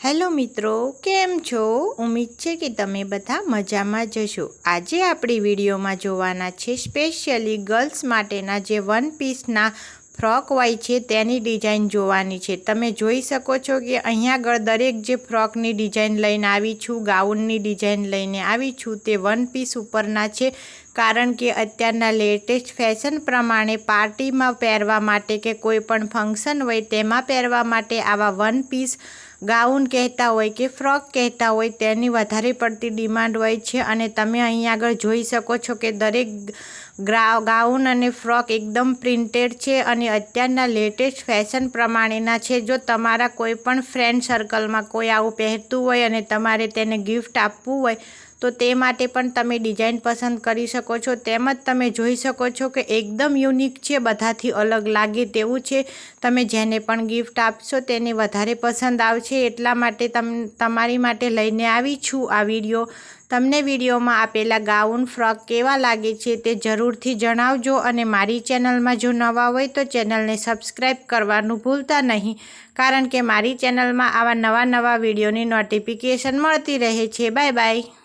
Hello મિત્રો, કેમ છો? ઉમ્મીદ છે કે તમે બધા મજામાં જ હશો। આજે આપણી વિડીયોમાં જોવાના છે સ્પેશિયલી ગર્લ્સ માટેના જે વન પીસના ફ્રોક હોય છે તેની ડિઝાઇન જોવાની છે। તમે જોઈ શકો છો કે અહીંયા આગળ દરેક જે ફ્રોકની ડિઝાઇન લઈને આવી છું, ગાઉનની ડિઝાઇન લઈને આવી છું તે વન પીસ ઉપરના છે। કારણ કે અત્યારના લેટેસ્ટ ફેશન પ્રમાણે પાર્ટીમાં પહેરવા માટે કે કોઈ પણ ફંક્શન હોય તેમાં પહેરવા માટે આવા વન પીસ ગાઉન કહેતા હોય કે ફ્રોક કહેતા હોય તેની વધારે પડતી ડિમાન્ડ હોય છે। અને તમે અહીંયા આગળ જોઈ શકો છો કે દરેક ગાઉન અને ફ્રોક એકદમ પ્રિન્ટેડ છે અને અત્યારના લેટેસ્ટ ફેશન પ્રમાણેના છે। જો તમારા કોઈ પણ ફ્રેન્ડ સર્કલમાં કોઈ આવું પહેરતું હોય અને તમારે તેને ગિફ્ટ આપવું હોય તો તે માટે પણ તમે ડિઝાઇન પસંદ કરી શકો છો। તેમજ તમે જોઈ શકો છો કે એકદમ યુનિક છે, બધાથી અલગ લાગે તેવું છે। તમે જેને પણ ગિફ્ટ આપશો તેને વધારે પસંદ આવશે, એટલા માટે તમારી માટે લઈને આવી છું આ વિડીયો। તમને વિડીયોમાં આપેલા ગાઉન ફ્રોક કેવા લાગે છે તે જરૂરથી જણાવજો અને મારી ચેનલમાં જો નવા હોય તો ચેનલને સબસ્ક્રાઈબ કરવાનું ભૂલતા નહીં, કારણ કે મારી ચેનલમાં આવા નવા વિડીયોની નોટિફિકેશન મળતી રહે છે। Bye bye.